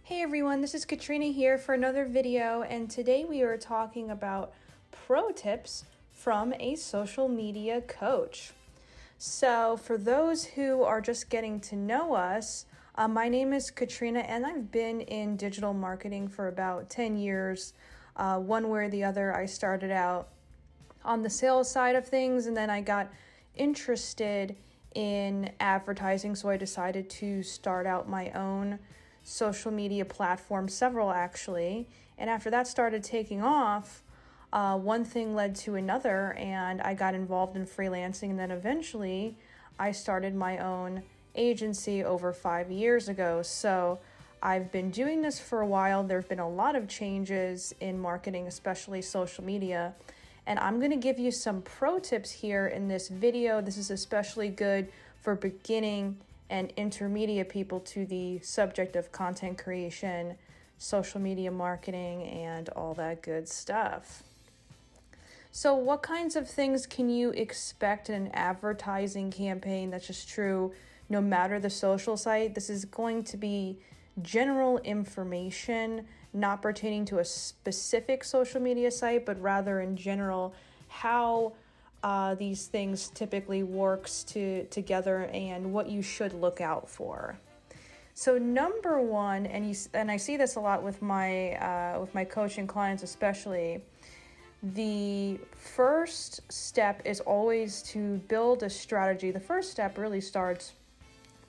Hey everyone, this is Katrina here for another video, and today we are talking about pro tips from a social media coach. So for those who are just getting to know us, my name is Katrina and I've been in digital marketing for about 10 years. One way or the other, I started out on the sales side of things and then I got interested in advertising, so I decided to start out my own social media platform, several actually, and after that started taking off, one thing led to another and I got involved in freelancing, and then eventually I started my own agency over 5 years ago. So I've been doing this for a while. There have been a lot of changes in marketing, especially social media, and I'm going to give you some pro tips here in this video. This is especially good for beginning and intermediate people to the subject of content creation, social media marketing, and all that good stuff. So what kinds of things can you expect in an advertising campaign? That's just true no matter the social site. This is going to be general information, not pertaining to a specific social media site, but rather in general how these things typically works together and what you should look out for. So number one, and I see this a lot with my coaching clients especially, the first step is always to build a strategy. The first step really starts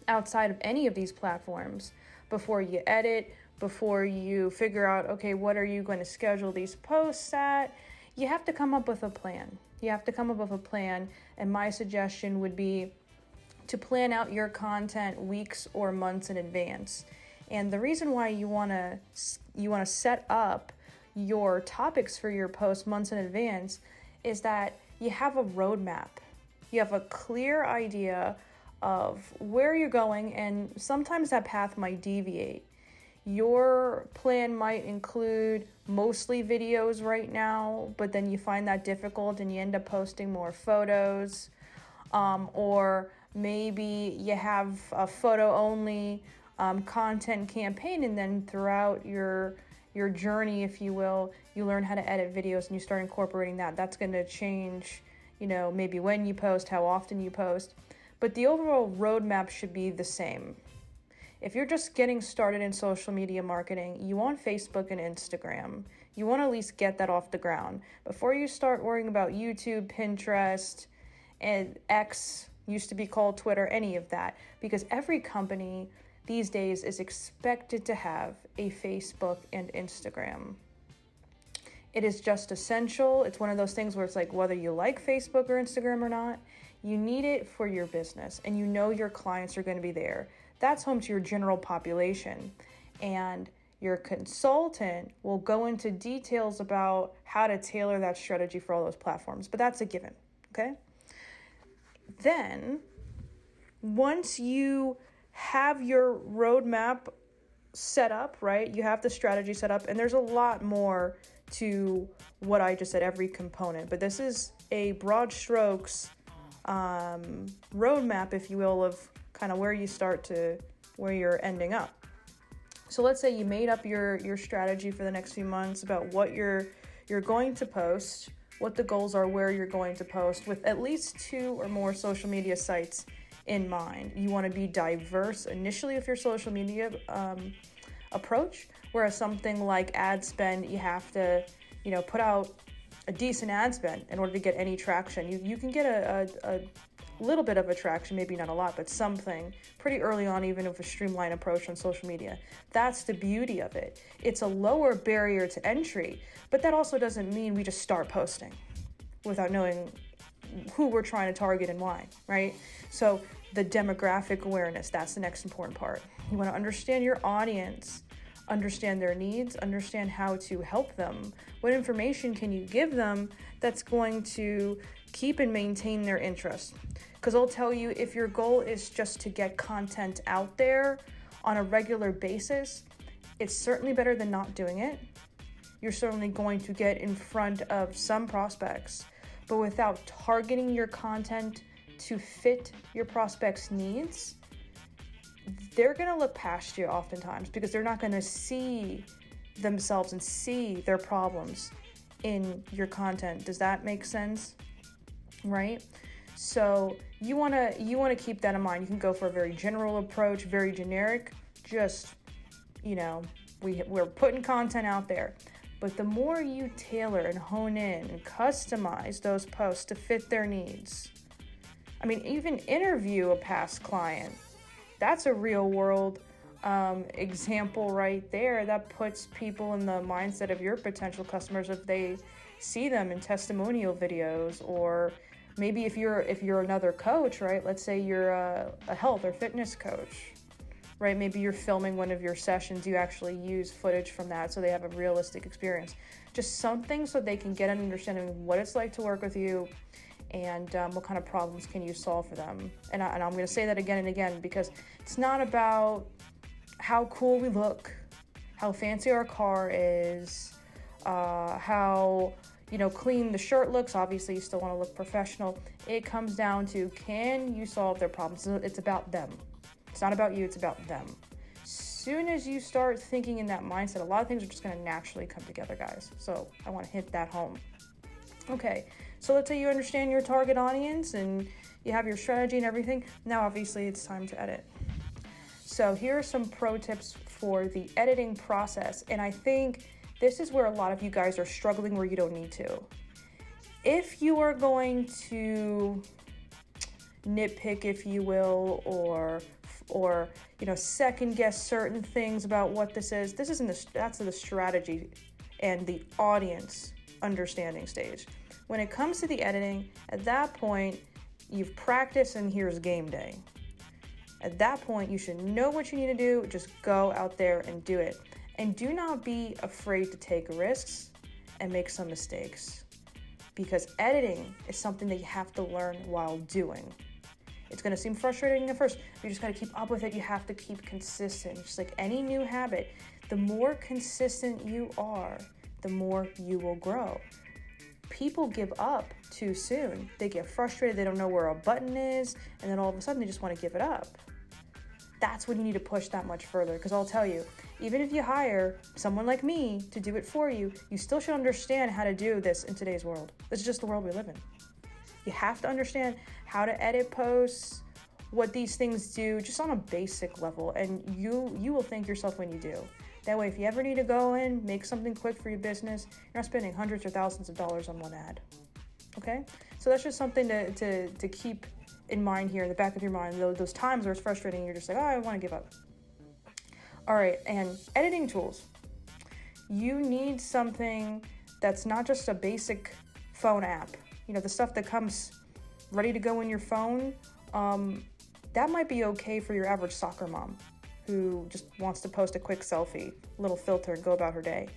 outside of any of these platforms. Before you edit, before you figure out, okay, what are you going to schedule these posts at? You have to come up with a plan. And my suggestion would be to plan out your content weeks or months in advance. And the reason why you want to set up your topics for your posts months in advance is that you have a roadmap. You have a clear idea of where you're going, and sometimes that path might deviate. Your plan might include mostly videos right now, but then you find that difficult and you end up posting more photos. Or maybe you have a photo-only content campaign, and then throughout your journey, if you will, you learn how to edit videos and you start incorporating that. That's going to change, maybe when you post, how often you post. But the overall roadmap should be the same. If you're just getting started in social media marketing, you want Facebook and Instagram. You want to at least get that off the ground before you start worrying about YouTube, Pinterest, and X, used to be called Twitter, any of that. Because every company these days is expected to have a Facebook and Instagram. It is just essential. It's one of those things where it's like, whether you like Facebook or Instagram or not, you need it for your business, and your clients are going to be there. That's home to your general population, and your consultant will go into details about how to tailor that strategy for all those platforms, but that's a given, okay? Then, once you have your roadmap set up, right? You have the strategy set up, and there's a lot more to what I just said, every component, but this is a broad strokes roadmap, if you will, of kind of where you start to where you're ending up. So let's say you made up your strategy for the next few months about what you're going to post, what the goals are, where you're going to post, with at least 2 or more social media sites in mind. You want to be diverse initially with your social media approach, whereas something like ad spend, you have to put out a decent ad spend in order to get any traction. You can get a little bit of attraction, maybe not a lot, but something pretty early on, even with a streamlined approach on social media. That's the beauty of it. It's a lower barrier to entry, but that also doesn't mean we just start posting without knowing who we're trying to target and why, right? So the demographic awareness, that's the next important part. You want to understand your audience, understand their needs, understand how to help them. What information can you give them that's going to keep and maintain their interest? Because I'll tell you, if your goal is just to get content out there on a regular basis, it's certainly better than not doing it. You're certainly going to get in front of some prospects, but without targeting your content to fit your prospects' needs, they're going to look past you oftentimes because they're not going to see themselves and see their problems in your content. Does that make sense? Right? So you want to keep that in mind. You can go for a very general approach, very generic, just, we're putting content out there. But the more you tailor and hone in and customize those posts to fit their needs, even interview a past client. That's a real world example right there that puts people in the mindset of your potential customers if they see them in testimonial videos, or maybe if you're another coach, right? Let's say you're a health or fitness coach, right? Maybe you're filming one of your sessions. You actually use footage from that so they have a realistic experience. Just something so they can get an understanding of what it's like to work with you and what kind of problems can you solve for them. And I'm going to say that again and again because it's not about how cool we look, how fancy our car is, how clean the shirt looks. Obviously, you still want to look professional. It comes down to, can you solve their problems? It's about them. It's not about you, it's about them. Soon as you start thinking in that mindset, a lot of things are just going to naturally come together, guys. So I want to hit that home. Okay, so let's say you understand your target audience and you have your strategy and everything. Now, obviously, it's time to edit. So here are some pro tips for the editing process. And I think this is where a lot of you guys are struggling where you don't need to. If you are going to nitpick, if you will, or second guess certain things about what this is, that's the strategy and the audience understanding stage. When it comes to the editing, at that point, you've practiced and here's game day. At that point, you should know what you need to do. Just go out there and do it. And do not be afraid to take risks and make some mistakes, because editing is something that you have to learn while doing. It's going to seem frustrating at first, but you just got to keep up with it. You have to keep consistent. Just like any new habit, the more consistent you are, the more you will grow. People give up too soon. They get frustrated. They don't know where a button is. And then all of a sudden they just want to give it up. That's when you need to push that much further. Because I'll tell you, even if you hire someone like me to do it for you, you still should understand how to do this in today's world. This is just the world we live in. You have to understand how to edit posts, what these things do, just on a basic level. And you will thank yourself when you do. That way, if you ever need to go in, make something quick for your business, you're not spending hundreds or thousands of dollars on one ad. Okay? So that's just something to keep in mind here in the back of your mind. Those times where it's frustrating, you're just like, oh, I want to give up. All right, and editing tools. You need something that's not just a basic phone app. The stuff that comes ready to go in your phone, that might be okay for your average soccer mom who just wants to post a quick selfie, little filter, and go about her day.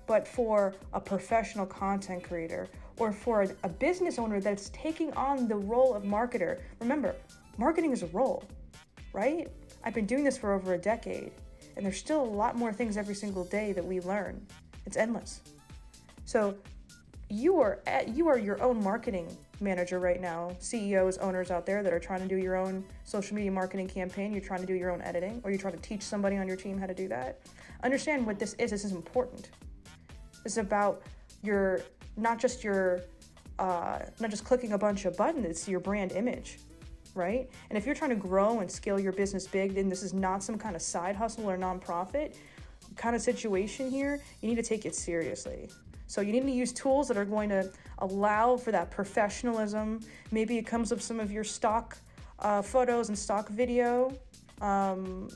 But for a professional content creator or for a business owner that's taking on the role of marketer, remember, marketing is a role, right? I've been doing this for over a decade, and there's still a lot more things every single day that we learn. It's endless. So you are your own marketing manager right now. CEOs, owners out there that are trying to do your own social media marketing campaign. You're trying to do your own editing, or you're trying to teach somebody on your team how to do that. Understand what this is. This is important. This is about not just clicking a bunch of buttons. It's your brand image, right? And if you're trying to grow and scale your business big, then this is not some kind of side hustle or nonprofit kind of situation here. You need to take it seriously. So you need to use tools that are going to allow for that professionalism. Maybe it comes with some of your stock photos and stock video.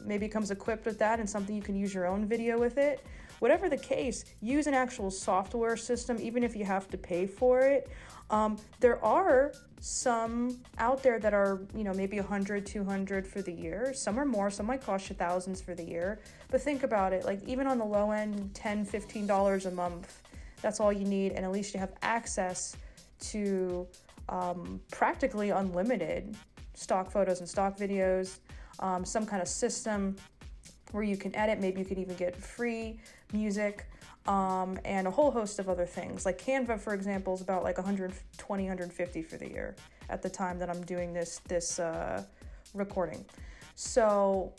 Maybe it comes equipped with that and something you can use your own video with it. Whatever the case, use an actual software system, even if you have to pay for it. There are some out there that are, maybe $100, $200 for the year. Some are more, some might cost you thousands for the year. But think about it, like even on the low end, $10, $15 a month. That's all you need, and at least you have access to practically unlimited stock photos and stock videos, some kind of system where you can edit. Maybe you could even get free music, and a whole host of other things. Like Canva, for example, is about like $120, $150 for the year at the time that I'm doing this recording. So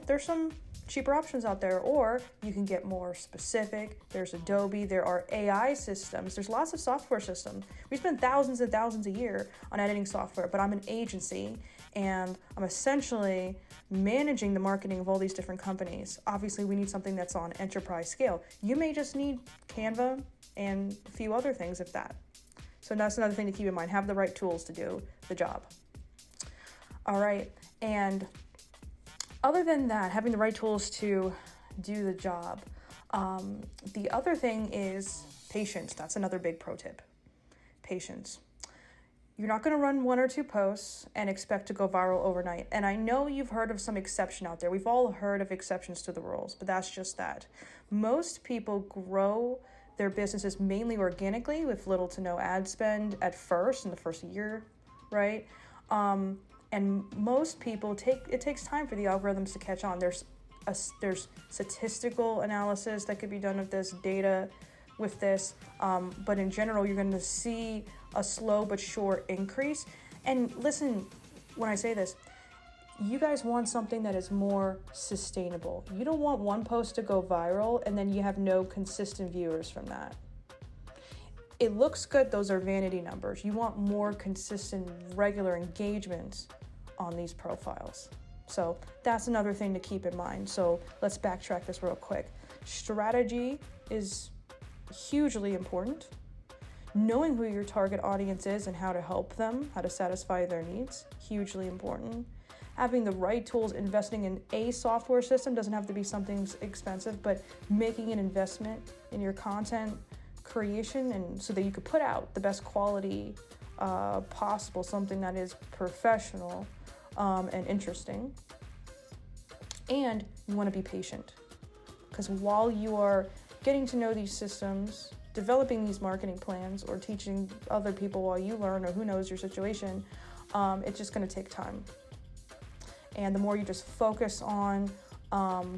there's some cheaper options out there, or you can get more specific. There's Adobe, there are AI systems, there's lots of software systems. We spend thousands and thousands a year on editing software, but I'm an agency and I'm essentially managing the marketing of all these different companies. Obviously, we need something that's on enterprise scale. You may just need Canva and a few other things, if that. So that's another thing to keep in mind. Have the right tools to do the job. All right, and other than that, having the right tools to do the job, the other thing is patience. That's another big pro tip. Patience. You're not going to run 1 or 2 posts and expect to go viral overnight. And I know you've heard of some exception out there. We've all heard of exceptions to the rules, but that's just that. Most people grow their businesses mainly organically with little to no ad spend at first, in the first year, right? And most people it takes time for the algorithms to catch on. There's statistical analysis that could be done of this, data with this, but in general, you're going to see a slow but sure increase. And listen, when I say this, you guys want something that is more sustainable. You don't want one post to go viral and then you have no consistent viewers from that. It looks good, those are vanity numbers. You want more consistent, regular engagement on these profiles. So that's another thing to keep in mind. So let's backtrack this real quick. Strategy is hugely important. Knowing who your target audience is and how to help them, how to satisfy their needs, hugely important. Having the right tools, investing in a software system, doesn't have to be something expensive, but making an investment in your content creation and so that you could put out the best quality possible, something that is professional and interesting. And you want to be patient, because while you are getting to know these systems, developing these marketing plans, or teaching other people while you learn, or who knows your situation, it's just going to take time. And the more you just focus on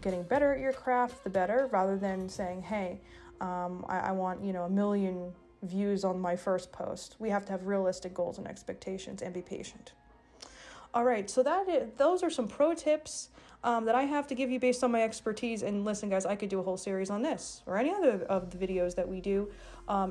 getting better at your craft, the better, rather than saying, hey, I want 1 million views on my first post. We have to have realistic goals and expectations and be patient. All right, so those are some pro tips that I have to give you based on my expertise. And listen, guys, I could do a whole series on this or any other of the videos that we do.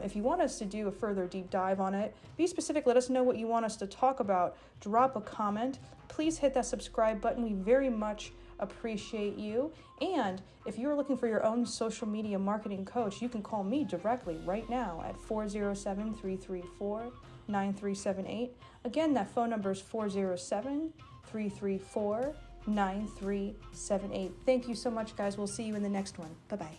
If you want us to do a further deep dive on it, be specific. Let us know what you want us to talk about. Drop a comment. Please hit that subscribe button. We very much appreciate you. And if you're looking for your own social media marketing coach, you can call me directly right now at 407-334-9378. Again, that phone number is 407-334-9378. Thank you so much, guys. We'll see you in the next one. Bye-bye.